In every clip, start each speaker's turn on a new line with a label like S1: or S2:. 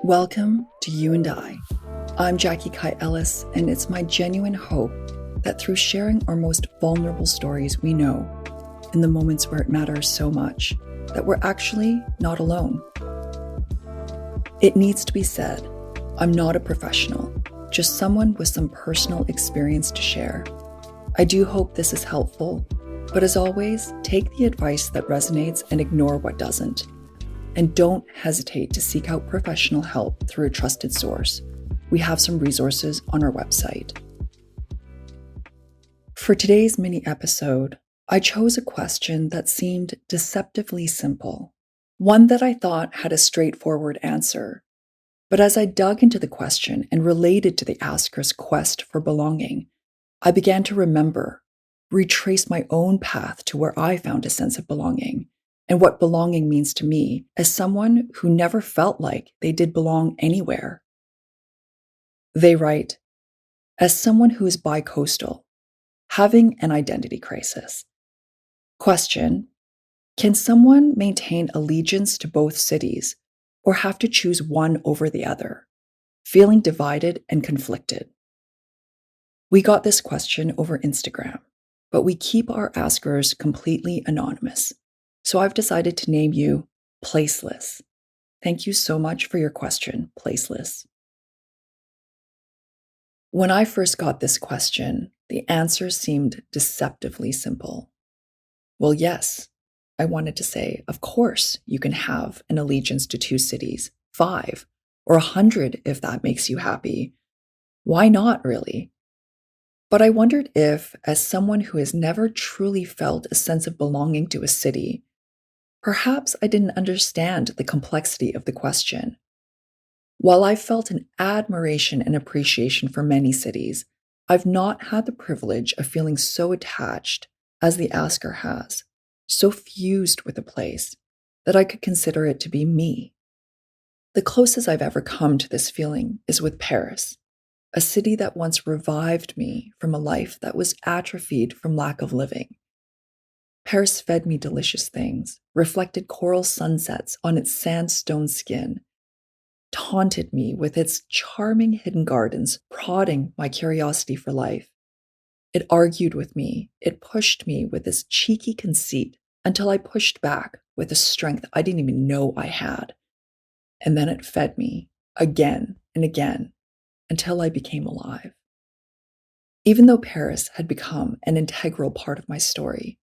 S1: Welcome to You and I. I'm Jackie Kai Ellis, and it's my genuine hope that through sharing our most vulnerable stories we know, in the moments where it matters so much, that we're actually not alone. It needs to be said, I'm not a professional, just someone with some personal experience to share. I do hope this is helpful, but as always, take the advice that resonates and ignore what doesn't. And don't hesitate to seek out professional help through a trusted source. We have some resources on our website. For today's mini episode, I chose a question that seemed deceptively simple, one that I thought had a straightforward answer. But as I dug into the question and related to the asker's quest for belonging, I began to remember, retrace my own path to where I found a sense of belonging, and what belonging means to me as someone who never felt like they did belong anywhere. They write, as someone who is bi-coastal, having an identity crisis. Question, can someone maintain allegiance to both cities or have to choose one over the other, feeling divided and conflicted? We got this question over Instagram, but we keep our askers completely anonymous. So I've decided to name you Placeless. Thank you so much for your question, Placeless. When I first got this question, the answer seemed deceptively simple. Well, yes, I wanted to say, of course you can have an allegiance to two cities, 5, or 100 if that makes you happy. Why not, really? But I wondered if, as someone who has never truly felt a sense of belonging to a city, perhaps I didn't understand the complexity of the question. While I've felt an admiration and appreciation for many cities, I've not had the privilege of feeling so attached as the asker has, so fused with a place that I could consider it to be me. The closest I've ever come to this feeling is with Paris, a city that once revived me from a life that was atrophied from lack of living. Paris fed me delicious things, reflected coral sunsets on its sandstone skin, taunted me with its charming hidden gardens, prodding my curiosity for life. It argued with me, it pushed me with its cheeky conceit until I pushed back with a strength I didn't even know I had. And then it fed me again and again until I became alive. Even though Paris had become an integral part of my story,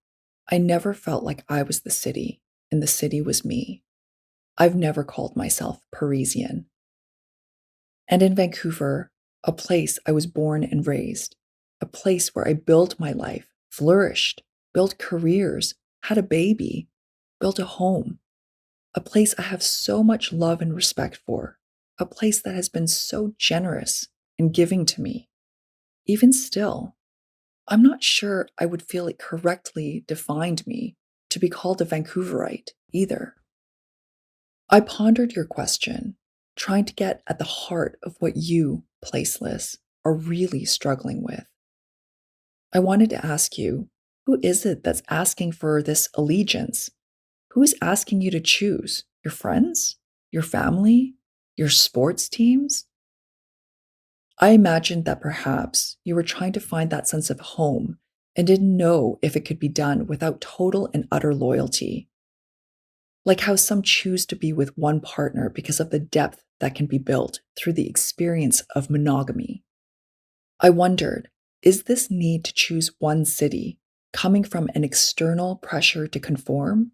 S1: I never felt like I was the city and the city was me. I've never called myself Parisian. And in Vancouver, a place I was born and raised, a place where I built my life, flourished, built careers, had a baby, built a home, a place I have so much love and respect for, a place that has been so generous and giving to me. Even still, I'm not sure I would feel it correctly defined me to be called a Vancouverite either. I pondered your question, trying to get at the heart of what you, Placeless, are really struggling with. I wanted to ask you, who is it that's asking for this allegiance? Who is asking you to choose? Your friends? Your family? Your sports teams? I imagined that perhaps you were trying to find that sense of home and didn't know if it could be done without total and utter loyalty. Like how some choose to be with one partner because of the depth that can be built through the experience of monogamy. I wondered, is this need to choose one city coming from an external pressure to conform?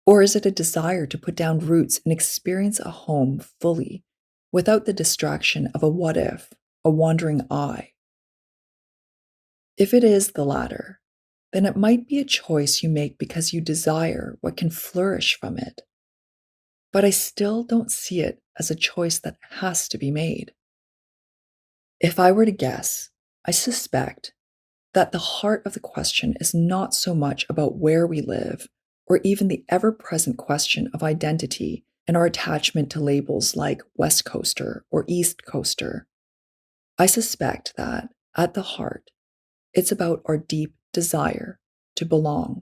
S1: Or is it a desire to put down roots and experience a home fully without the distraction of a what if, a wandering eye? If it is the latter, then it might be a choice you make because you desire what can flourish from it. But I still don't see it as a choice that has to be made. If I were to guess, I suspect that the heart of the question is not so much about where we live, or even the ever-present question of identity and our attachment to labels like West Coaster or East Coaster. I suspect that, at the heart, it's about our deep desire to belong.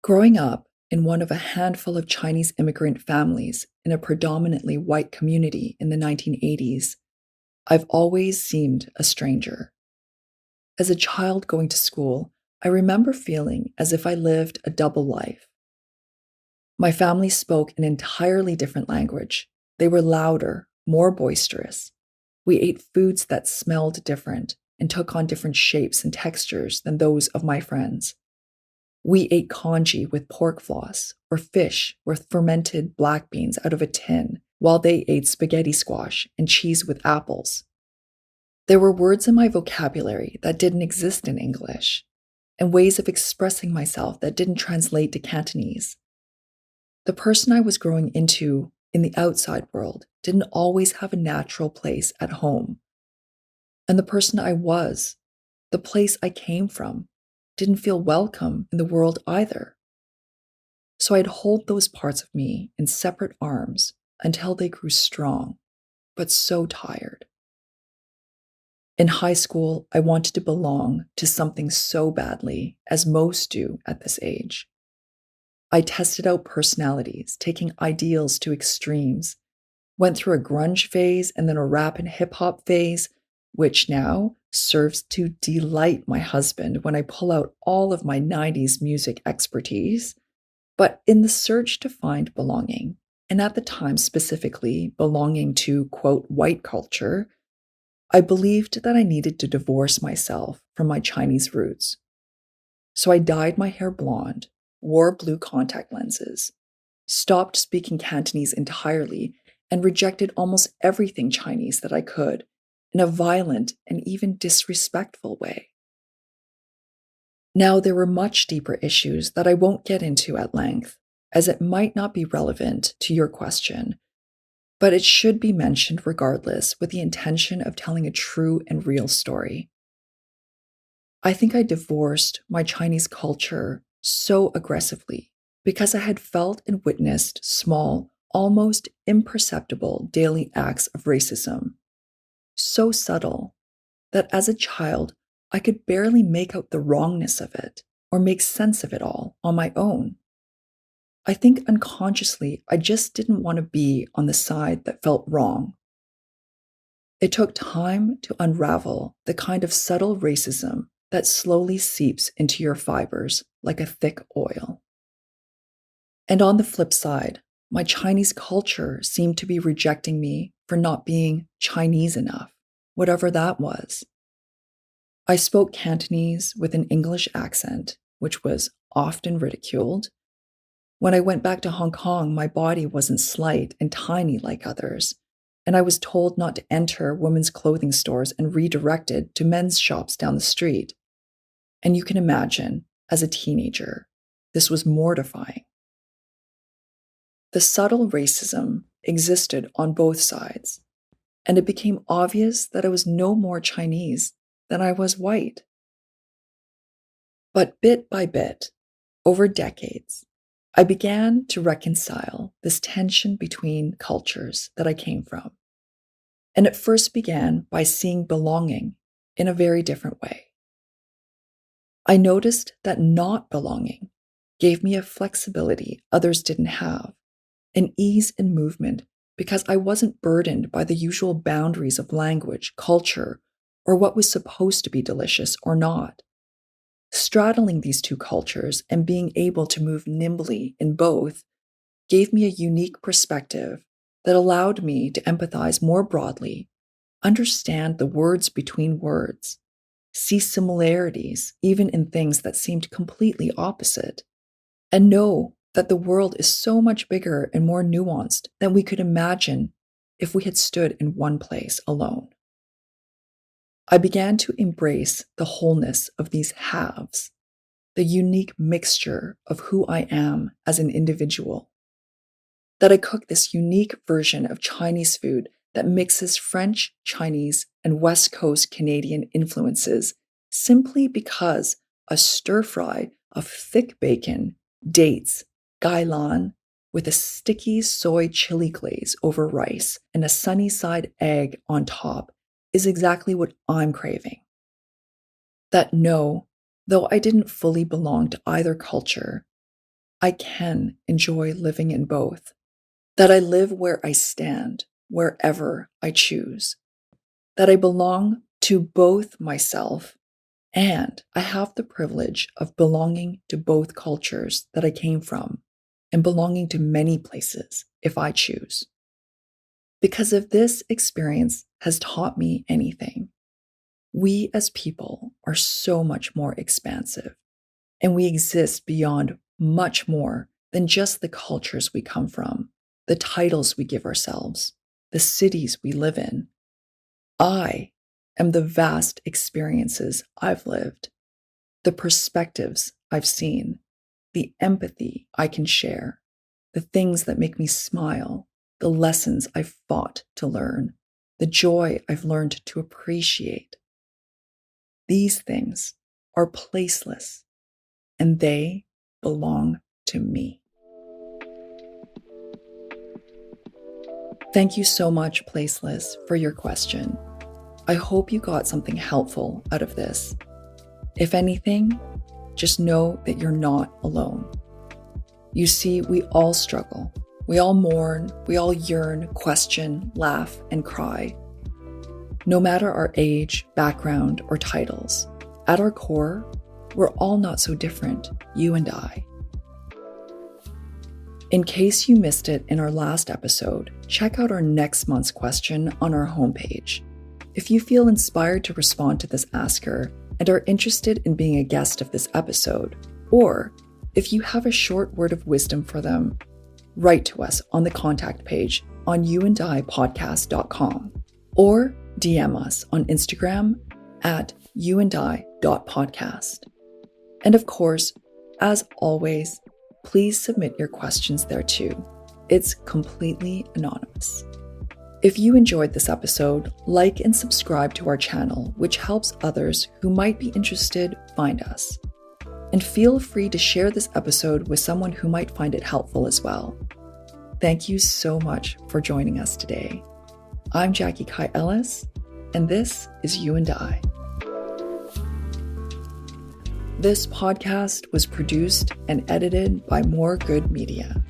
S1: Growing up in one of a handful of Chinese immigrant families in a predominantly white community in the 1980s, I've always seemed a stranger. As a child going to school, I remember feeling as if I lived a double life. My family spoke an entirely different language. They were louder, more boisterous. We ate foods that smelled different and took on different shapes and textures than those of my friends. We ate congee with pork floss or fish with fermented black beans out of a tin, while they ate spaghetti squash and cheese with apples. There were words in my vocabulary that didn't exist in English, and ways of expressing myself that didn't translate to Cantonese. The person I was growing into in the outside world didn't always have a natural place at home. And the person I was, the place I came from, didn't feel welcome in the world either. So I'd hold those parts of me in separate arms until they grew strong, but so tired. In high school, I wanted to belong to something so badly, as most do at this age. I tested out personalities, taking ideals to extremes, went through a grunge phase and then a rap and hip hop phase, which now serves to delight my husband when I pull out all of my 90s music expertise. But in the search to find belonging, and at the time specifically belonging to, quote, white culture, I believed that I needed to divorce myself from my Chinese roots. So I dyed my hair blonde, wore blue contact lenses, stopped speaking Cantonese entirely, and rejected almost everything Chinese that I could in a violent and even disrespectful way. Now, there were much deeper issues that I won't get into at length, as it might not be relevant to your question, but it should be mentioned regardless with the intention of telling a true and real story. I think I divorced my Chinese culture so aggressively because I had felt and witnessed small, almost imperceptible daily acts of racism, so subtle that as a child, I could barely make out the wrongness of it or make sense of it all on my own. I think unconsciously, I just didn't want to be on the side that felt wrong. It took time to unravel the kind of subtle racism that slowly seeps into your fibers like a thick oil. And on the flip side, my Chinese culture seemed to be rejecting me for not being Chinese enough, whatever that was. I spoke Cantonese with an English accent, which was often ridiculed. When I went back to Hong Kong, my body wasn't slight and tiny like others, and I was told not to enter women's clothing stores and redirected to men's shops down the street. And you can imagine, as a teenager, this was mortifying. The subtle racism existed on both sides, and it became obvious that I was no more Chinese than I was white. But bit by bit, over decades, I began to reconcile this tension between cultures that I came from. And it first began by seeing belonging in a very different way. I noticed that not belonging gave me a flexibility others didn't have, an ease in movement because I wasn't burdened by the usual boundaries of language, culture, or what was supposed to be delicious or not. Straddling these two cultures and being able to move nimbly in both gave me a unique perspective that allowed me to empathize more broadly, understand the words between words, see similarities even in things that seemed completely opposite, and know that the world is so much bigger and more nuanced than we could imagine if we had stood in one place alone. I began to embrace the wholeness of these halves, the unique mixture of who I am as an individual. That I cook this unique version of Chinese food that mixes French, Chinese, and West Coast Canadian influences simply because a stir fry of thick bacon, dates, gailan, with a sticky soy chili glaze over rice and a sunny side egg on top is exactly what I'm craving. That no, though I didn't fully belong to either culture, I can enjoy living in both, that I live where I stand, wherever I choose, that I belong to both myself and I have the privilege of belonging to both cultures that I came from and belonging to many places if I choose. Because if this experience has taught me anything, we as people are so much more expansive and we exist beyond much more than just the cultures we come from, the titles we give ourselves, the cities we live in. I am the vast experiences I've lived, the perspectives I've seen, the empathy I can share, the things that make me smile, the lessons I've fought to learn, the joy I've learned to appreciate. These things are placeless, and they belong to me. Thank you so much, Placeless, for your question. I hope you got something helpful out of this. If anything, just know that you're not alone. You see, we all struggle. We all mourn, we all yearn, question, laugh, and cry. No matter our age, background, or titles, at our core, we're all not so different, you and I. In case you missed it in our last episode, check out our next month's question on our homepage. If you feel inspired to respond to this asker and are interested in being a guest of this episode, or if you have a short word of wisdom for them, write to us on the contact page on youandipodcast.com or DM us on Instagram at youandi.podcast. And of course, as always, please submit your questions there too. It's completely anonymous. If you enjoyed this episode, like and subscribe to our channel, which helps others who might be interested find us. And feel free to share this episode with someone who might find it helpful as well. Thank you so much for joining us today. I'm Jackie Kai Ellis, and this is You and I. This podcast was produced and edited by More Good Media.